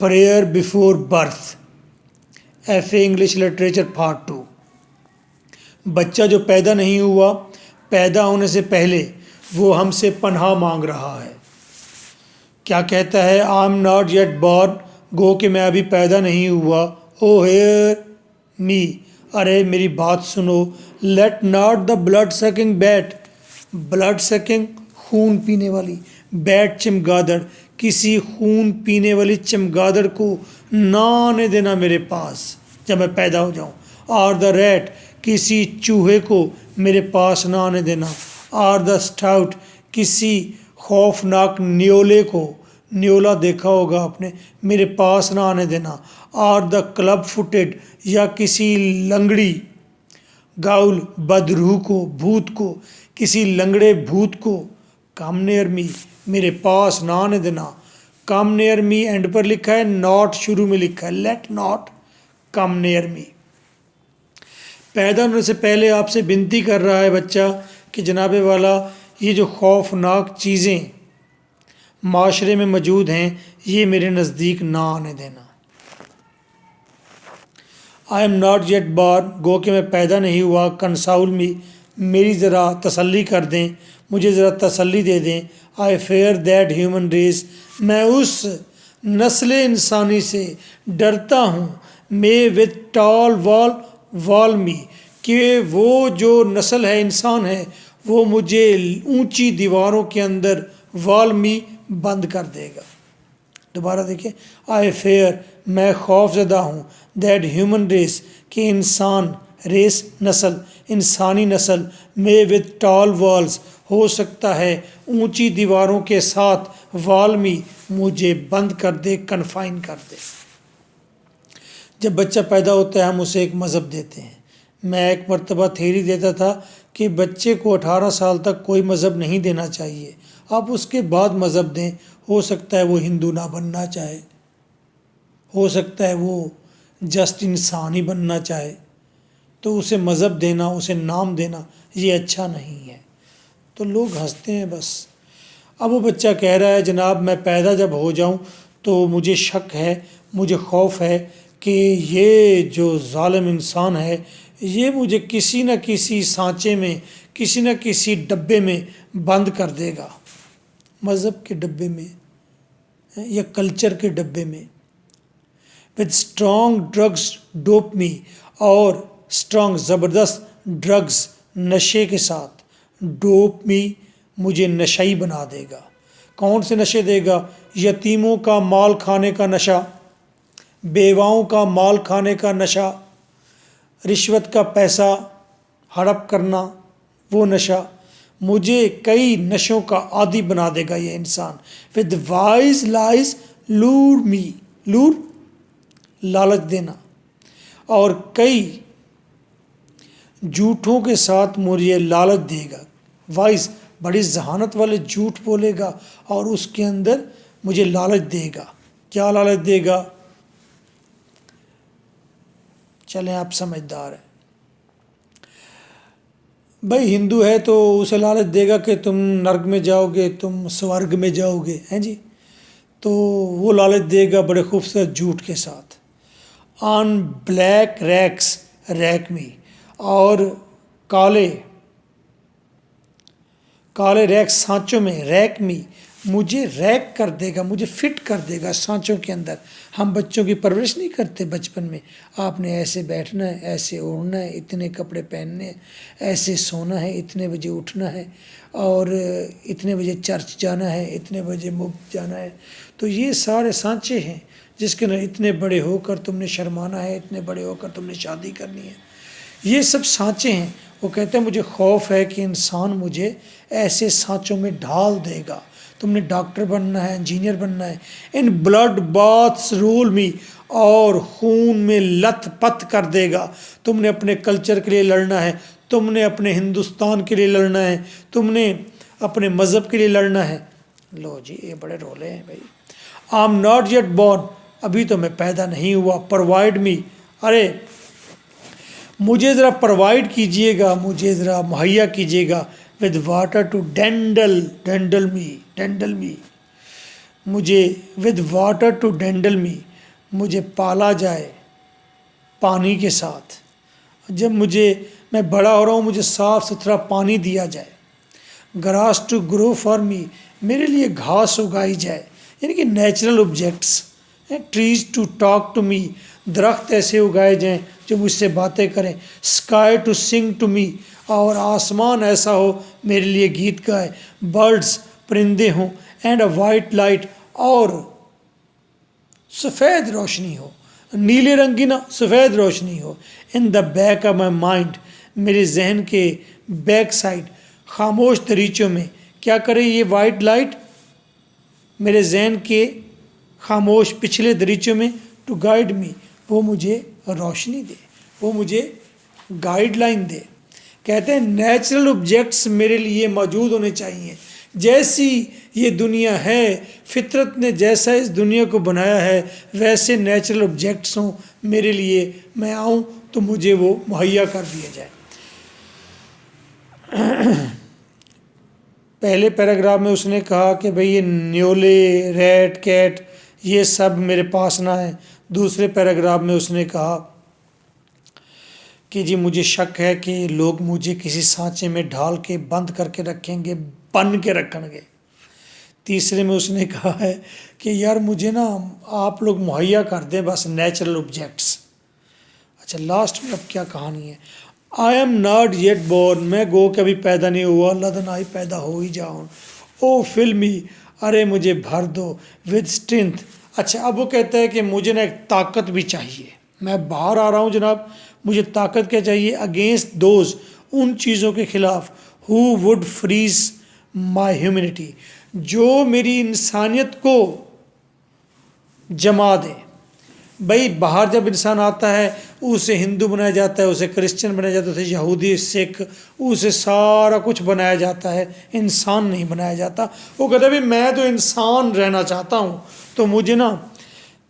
Prayer before birth, FA English literature part 2। बच्चा जो पैदा नहीं हुआ, पैदा होने से पहले वो हमसे पनाह मांग रहा है। क्या कहता है? I am not yet born, गो कि मैं अभी पैदा नहीं हुआ। ओ हेयर मी, अरे मेरी बात सुनो। Let not the blood sucking bat, blood sucking खून पीने वाली, बैट चमगादड़, किसी खून पीने वाली चमगादड़ को ना आने देना मेरे पास जब मैं पैदा हो जाऊं। और द रैट, किसी चूहे को मेरे पास ना आने देना। और द स्टाउट, किसी खौफनाक न्योले को, न्योला देखा होगा आपने, मेरे पास ना आने देना। और द क्लब फुटेड, या किसी लंगड़ी गाउल बदरूह को, भूत को, किसी लंगड़े भूत को कम नियर मी, मेरे पास ना आने देना। कम नियर मी एंड पर लिखा है, नॉट शुरू में लिखा है, let not come near me. पैदा होने से पहले आपसे विनती कर रहा है बच्चा कि जनाबे वाला ये जो खौफनाक चीज़ें माशरे में मौजूद हैं ये मेरे नज़दीक ना आने देना। I am not yet born, गो कि मैं पैदा नहीं हुआ। कंसाउल मी, मेरी ज़रा तसल्ली कर दें, मुझे ज़रा तसल्ली दे दें। आई फेयर दैट ह्यूमन रेस, मैं उस नस्ल इंसानी से डरता हूँ। मे विथ टॉल वॉल वॉल मी, कि वो जो नस्ल है, इंसान है, वो मुझे ऊंची दीवारों के अंदर वॉल मी बंद कर देगा। दोबारा देखिए, आई फेयर, मैं खौफजदा हूँ, दैट ह्यूमन रेस, कि इंसान, रेस नस्ल, इंसानी नस्ल, मे विथ टॉल वॉल्स, हो सकता है ऊंची दीवारों के साथ वॉल मी मुझे बंद कर दे, कन्फाइन कर दे। जब बच्चा पैदा होता है हम उसे एक मज़हब देते हैं। मैं एक मरतबा थ्योरी देता था कि बच्चे को 18 साल तक कोई मज़हब नहीं देना चाहिए, आप उसके बाद मज़हब दें। हो सकता है वो हिंदू ना बनना चाहे, हो सकता है वो जस्ट इंसान ही बनना चाहे, तो उसे मज़हब देना, उसे नाम देना ये अच्छा नहीं है। तो लोग हंसते हैं बस। अब वो बच्चा कह रहा है, जनाब मैं पैदा जब हो जाऊं तो मुझे शक है, मुझे खौफ है कि ये जो जालिम इंसान है ये मुझे किसी न किसी सांचे में, किसी न किसी डब्बे में बंद कर देगा, मज़हब के डब्बे में या कल्चर के डब्बे में। विद स्ट्रॉन्ग ड्रग्स डोप मी, और स्ट्रॉन्ग ज़बरदस्त ड्रग्स नशे के साथ, डोप मी मुझे नशाई बना देगा। कौन से नशे देगा? यतीमों का माल खाने का नशा, बेवाओं का माल खाने का नशा, रिश्वत का पैसा हड़प करना वो नशा, मुझे कई नशों का आदी बना देगा ये इंसान। विद वाइज लाइज लूर मी, लूर लालच देना, और कई झूठों के साथ मुझे लालच देगा। वाइज बड़ी जहानत वाले झूठ बोलेगा और उसके अंदर मुझे लालच देगा। क्या लालच देगा? चलें आप समझदार हैं भाई, हिंदू है तो उसे लालच देगा कि तुम नर्क में जाओगे, तुम स्वर्ग में जाओगे, हैं जी। तो वो लालच देगा बड़े खूबसूरत झूठ के साथ। ऑन ब्लैक रैक्स रैक मी, और काले काले रैक सांचों में, रैक मी मुझे रैक कर देगा, मुझे फिट कर देगा सांचों के अंदर। हम बच्चों की परवरिश नहीं करते बचपन में, आपने ऐसे बैठना है, ऐसे ओढ़ना है, इतने कपड़े पहनने हैं, ऐसे सोना है, इतने बजे उठना है, और इतने बजे चर्च जाना है, इतने बजे मुफ्त जाना है। तो ये सारे सांचे हैं जिसके अंदर इतने बड़े होकर तुमने शर्माना है, इतने बड़े होकर तुमने शादी करनी है। ये सब सांचे हैं। वो कहते हैं मुझे खौफ है कि इंसान मुझे ऐसे सांचों में ढाल देगा। तुमने डॉक्टर बनना है, इंजीनियर बनना है, इन ब्लड बाथ्स रूल मी, और खून में लथ पथ कर देगा। तुमने अपने कल्चर के लिए लड़ना है, तुमने अपने हिंदुस्तान के लिए लड़ना है, तुमने अपने मज़हब के लिए लड़ना है। लो जी, ये बड़े रोले हैं भाई। आई एम नॉट येट बॉर्न, अभी तो मैं पैदा नहीं हुआ। प्रोवाइड मी, अरे मुझे ज़रा प्रोवाइड कीजिएगा, मुझे ज़रा मुहैया कीजिएगा। विद वाटर टू डेंडल मी, मुझे विद वाटर टू डेंडल मी, मुझे पाला जाए पानी के साथ, जब मैं बड़ा हो रहा हूँ मुझे साफ़ सुथरा पानी दिया जाए। Grass to grow for me, मेरे लिए घास उगाई जाए, यानी कि natural objects. Trees to talk to me, दरख्त ऐसे उगाए जाएं जो मुझसे बातें करें। Sky to sing to me, और आसमान ऐसा हो मेरे लिए गीत गाए। बर्ड्स, परिंदे हों। एंड अ वाइट लाइट, और सफ़ेद रोशनी हो, नीले रंग की ना, सफ़ेद रोशनी हो। In the back of my mind, मेरे जहन के बैक साइड, खामोश दरीचों में क्या करे ये वाइट लाइट, मेरे जहन के खामोश पिछले दरीचों में। टू गाइड मी, वो मुझे रोशनी दे, वो मुझे गाइडलाइन दे। कहते हैं नेचुरल ऑब्जेक्ट्स मेरे लिए मौजूद होने चाहिए। जैसी ये दुनिया है, फितरत ने जैसा इस दुनिया को बनाया है वैसे नेचुरल ऑब्जेक्ट्स हों मेरे लिए। मैं आऊँ तो मुझे वो मुहैया कर दिया जाए। पहले पैराग्राफ में उसने कहा कि भाई ये न्योले, रैट, कैट ये सब मेरे पास ना है। दूसरे पैराग्राफ में उसने कहा कि जी मुझे शक है कि लोग मुझे किसी सांचे में ढाल के बंद करके रखेंगे, बन के रखेंगे। तीसरे में उसने कहा है कि यार मुझे ना आप लोग मुहैया कर दें बस नेचुरल ऑब्जेक्ट्स। अच्छा, लास्ट में अब क्या कहानी है। I am not yet born, मैं गो कभी पैदा नहीं हुआ, लदन आई पैदा हो ही जाऊँ। ओ फिल मी, अरे मुझे भर दो। विद स्ट्रेंथ, अच्छा अब वो कहता है कि मुझे ना एक ताकत भी चाहिए। मैं बाहर आ रहा हूँ जनाब, मुझे ताकत क्या चाहिए। अगेंस्ट दोज, उन चीज़ों के खिलाफ। Who would freeze my humanity, जो मेरी इंसानियत को जमा दे। भाई बाहर जब इंसान आता है उसे हिंदू बनाया जाता है, उसे क्रिश्चियन बनाया जाता है, उसे यहूदी, सिख, उसे सारा कुछ बनाया जाता है, इंसान नहीं बनाया जाता। वो कहता है भाई मैं तो इंसान रहना चाहता हूँ, तो मुझे ना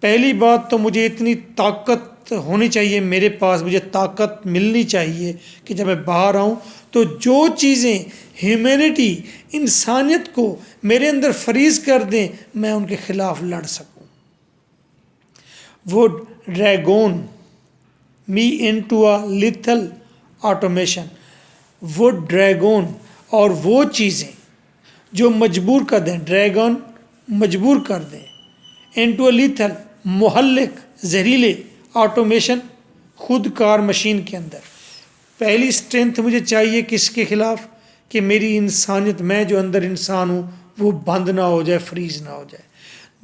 पहली बात तो मुझे इतनी ताकत होनी चाहिए मेरे पास, मुझे ताकत मिलनी चाहिए कि जब मैं बाहर आऊँ तो जो चीज़ें ह्यूमैनिटी, इंसानियत को मेरे अंदर फ्रीज कर दें, मैं उनके खिलाफ लड़ सकूँ। would dragon me into a lethal automation, would dragon, और वो चीज़ें जो मजबूर कर दें, ड्रैगन मजबूर कर दें, into a lethal, मुहल्लिक, जहरीले, ऑटोमेशन, खुद कार मशीन के अंदर। पहली स्ट्रेंथ मुझे चाहिए किसके खिलाफ, कि मेरी इंसानियत, मैं जो अंदर इंसान हूँ वो बंद ना हो जाए, फ्रीज ना हो जाए।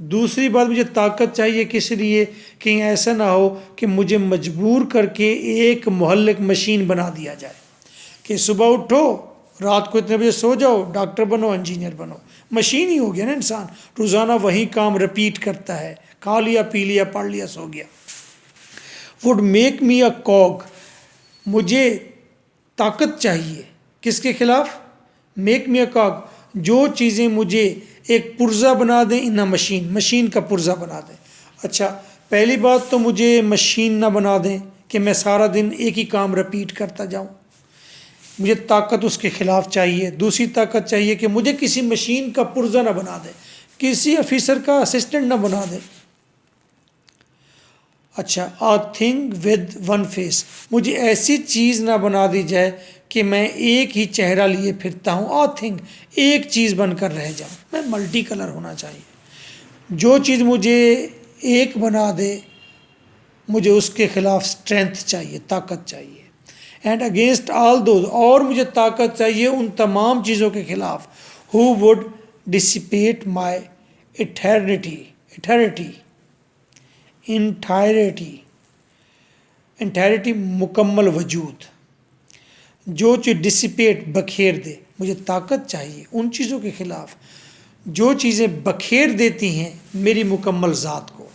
दूसरी बात मुझे ताकत चाहिए किस लिए, कि ऐसा ना हो कि मुझे मजबूर करके एक मुहल्लिक मशीन बना दिया जाए कि सुबह उठो, रात को इतने बजे सो जाओ, डॉक्टर बनो, इंजीनियर बनो। मशीन ही हो गया ना इंसान, रोज़ाना वही काम रिपीट करता है, खा लिया, पी लिया, पढ़ लिया, सो गया। वुड मेक मी अ कॉग, मुझे ताकत चाहिए किसके खिलाफ, मेक मी अ कॉग, जो चीज़ें मुझे एक पुर्जा बना दें इन मशीन, मशीन का पुर्जा बना दें। अच्छा, पहली बात तो मुझे मशीन ना बना दें कि मैं सारा दिन एक ही काम रिपीट करता जाऊं, मुझे ताकत उसके खिलाफ चाहिए। दूसरी ताकत चाहिए कि मुझे किसी मशीन का पुर्जा ना बना दें, किसी ऑफिसर का असिस्टेंट ना बना दें। अच्छा, a thing with one face, मुझे ऐसी चीज़ ना बना दी जाए कि मैं एक ही चेहरा लिए फिरता हूँ। अ थिंग, एक चीज़ बनकर रह जाऊँ, मैं मल्टी कलर होना चाहिए। जो चीज़ मुझे एक बना दे, मुझे उसके खिलाफ स्ट्रेंथ चाहिए, ताकत चाहिए। एंड अगेंस्ट ऑल दोज, और मुझे ताकत चाहिए उन तमाम चीज़ों के खिलाफ। Who would dissipate my eternity, entirety मुकम्मल वजूद, जो चीज़ डिसिपेट बखेर दे, मुझे ताकत चाहिए उन चीज़ों के खिलाफ जो चीज़ें बखेर देती हैं मेरी मुकम्मल ज़ात को।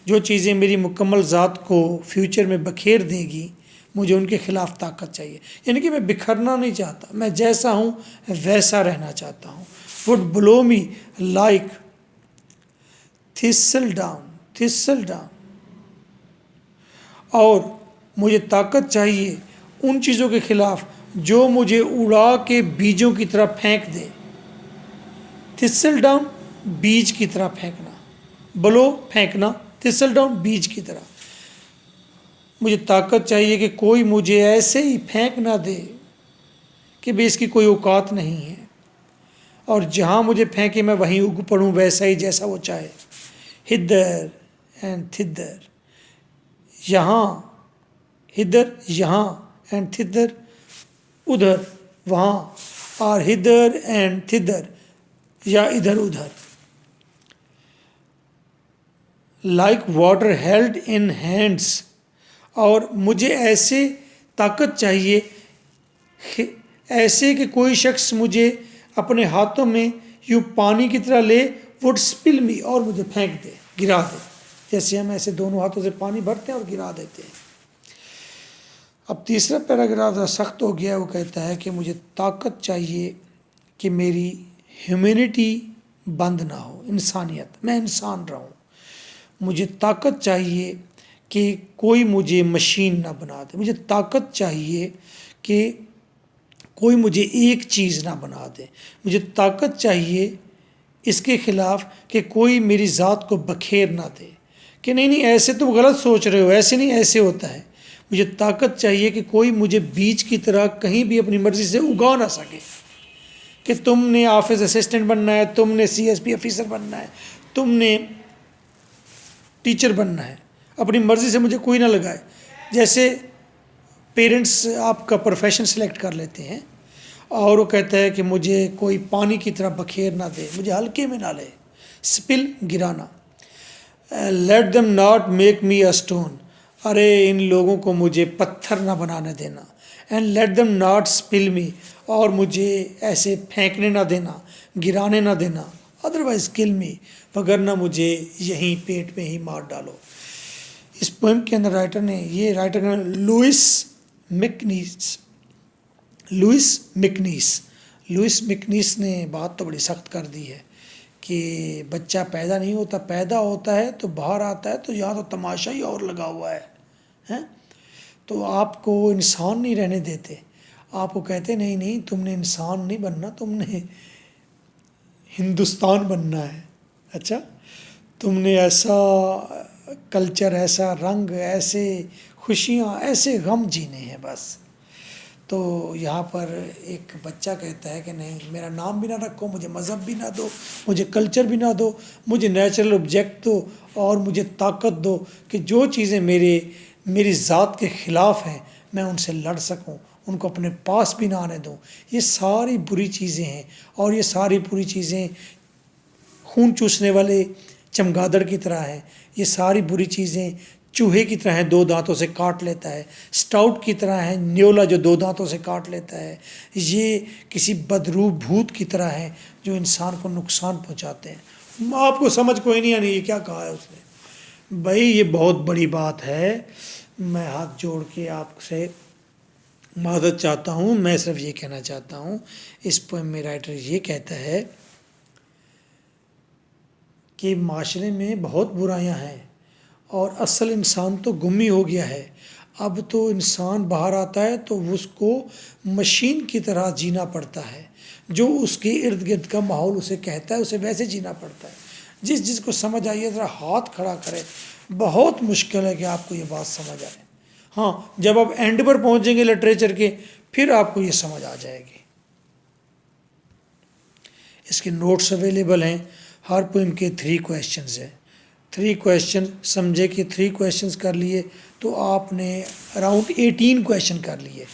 जो चीज़ें मेरी मुकम्मल ज़ात को फ्यूचर में बखेर देगी, मुझे उनके खिलाफ ताकत चाहिए। यानी कि मैं बिखरना नहीं चाहता, मैं जैसा हूँ वैसा रहना चाहता हूँ। Would blow me like thistle down, और मुझे ताकत चाहिए उन चीज़ों के खिलाफ जो मुझे उड़ा के बीजों की तरह फेंक दे। थिसल डाउन, बीज की तरह फेंकना, ब्लो फेंकना, थिसल डाउन बीज की तरह। मुझे ताकत चाहिए कि कोई मुझे ऐसे ही फेंक ना दे कि भाई इसकी कोई औकात नहीं है, और जहाँ मुझे फेंके मैं वहीं उग पड़ूँ वैसा ही जैसा वो चाहे। हिदर एंड थिदर, यहाँ हिदर यहाँ एंड थिदर उधर वहाँ, और हिदर एंड थिदर या इधर उधर। Like water held in hands, और मुझे ऐसे ताकत चाहिए ऐसे कि कोई शख्स मुझे अपने हाथों में यूँ पानी की तरह ले, वुड स्पिल मी, और मुझे फेंक दे, गिरा दे, जैसे हम ऐसे दोनों हाथों से पानी भरते हैं और गिरा देते हैं। अब तीसरा पैराग्राफ सख्त हो गया। वो कहता है कि मुझे ताकत चाहिए कि मेरी ह्यूमैनिटी बंद ना हो, इंसानियत, मैं इंसान रहूं। मुझे ताकत चाहिए कि कोई मुझे मशीन ना बना दे। मुझे ताकत चाहिए कि कोई मुझे एक चीज़ ना बना दे। मुझे ताकत चाहिए इसके ख़िलाफ़ कि कोई मेरी ज़ात को बखेर ना दे कि नहीं नहीं ऐसे तुम गलत सोच रहे हो, ऐसे नहीं, ऐसे होता है। मुझे ताकत चाहिए कि कोई मुझे बीज की तरह कहीं भी अपनी मर्ज़ी से उगा ना सके कि तुमने ऑफिस असिस्टेंट बनना है, तुमने CSP ऑफिसर बनना है, तुमने टीचर बनना है, अपनी मर्ज़ी से मुझे कोई ना लगाए। जैसे पेरेंट्स आपका प्रोफेशन सेलेक्ट कर लेते हैं और वो कहता है कि मुझे कोई पानी की तरह बखेर ना दे, मुझे हल्के में ना ले, स्पिल, गिराना। Let them not make me a stone, अरे इन लोगों को मुझे पत्थर ना बनाने देना। And let them not spill me, और मुझे ऐसे फेंकने ना देना, गिराने ना देना। अदरवाइज किल मी, वगरना मुझे यहीं पेट में ही मार डालो। इस पोएम के अंदर राइटर ने लुइस मिकनीस ने बात तो बड़ी सख्त कर दी है कि बच्चा पैदा नहीं होता, पैदा होता है तो बाहर आता है तो यहाँ तो तमाशा ही और लगा हुआ है, हैं? तो आपको इंसान नहीं रहने देते, आपको कहते नहीं नहीं तुमने इंसान नहीं बनना, तुमने हिंदुस्तान बनना है। अच्छा, तुमने ऐसा कल्चर, ऐसा रंग, ऐसे खुशियाँ, ऐसे गम जीने हैं बस। तो यहाँ पर एक बच्चा कहता है कि नहीं, मेरा नाम भी ना रखो, मुझे मज़हब भी ना दो, मुझे कल्चर भी ना दो, मुझे नेचुरल ऑब्जेक्ट दो और मुझे ताकत दो कि जो चीज़ें मेरी ज़ात के ख़िलाफ़ हैं मैं उनसे लड़ सकूं, उनको अपने पास भी ना आने दूं। ये सारी बुरी चीज़ें हैं और ये सारी बुरी चीज़ें खून चूसने वाले चमगादड़ की तरह हैं। ये सारी बुरी चीज़ें चूहे की तरह हैं, दो दांतों से काट लेता है। स्टाउट की तरह है न्योला जो दो दांतों से काट लेता है। ये किसी बदरूप भूत की तरह है जो इंसान को नुकसान पहुंचाते हैं। आपको समझ कोई नहीं आनी ये क्या कहा है उसने। भाई ये बहुत बड़ी बात है, मैं हाथ जोड़ के आपसे मदद चाहता हूँ। मैं सिर्फ ये कहना चाहता हूँ, इस पोएम में राइटर ये कहता है कि माशरे में बहुत बुराइयां हैं और असल इंसान तो गुम ही हो गया है। अब तो इंसान बाहर आता है तो उसको मशीन की तरह जीना पड़ता है, जो उसके इर्द गिर्द का माहौल उसे कहता है उसे वैसे जीना पड़ता है। जिसको समझ आइए ज़रा हाथ खड़ा करे। बहुत मुश्किल है कि आपको ये बात समझ आए। हाँ, जब आप एंड पर पहुँचेंगे लिटरेचर के फिर आपको ये समझ आ जाएगी। इसके नोट्स अवेलेबल हैं। हर पोएम के 3 क्वेश्चंस हैं। 3 क्वेश्चन समझे कि 3 क्वेश्चंस कर लिए तो आपने अराउंड 18 क्वेश्चन कर लिए।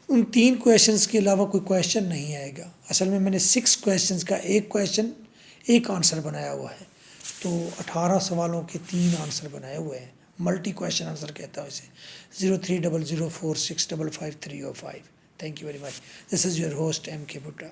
उन 3 क्वेश्चंस के अलावा कोई क्वेश्चन नहीं आएगा। असल में मैंने 6 क्वेश्चंस का एक क्वेश्चन एक आंसर बनाया हुआ है, तो 18 सवालों के 3 आंसर बनाए हुए हैं। मल्टी क्वेश्चन आंसर कहता हूँ इसे। 030046555305। Thank you very much. This is your host MK Bhutta।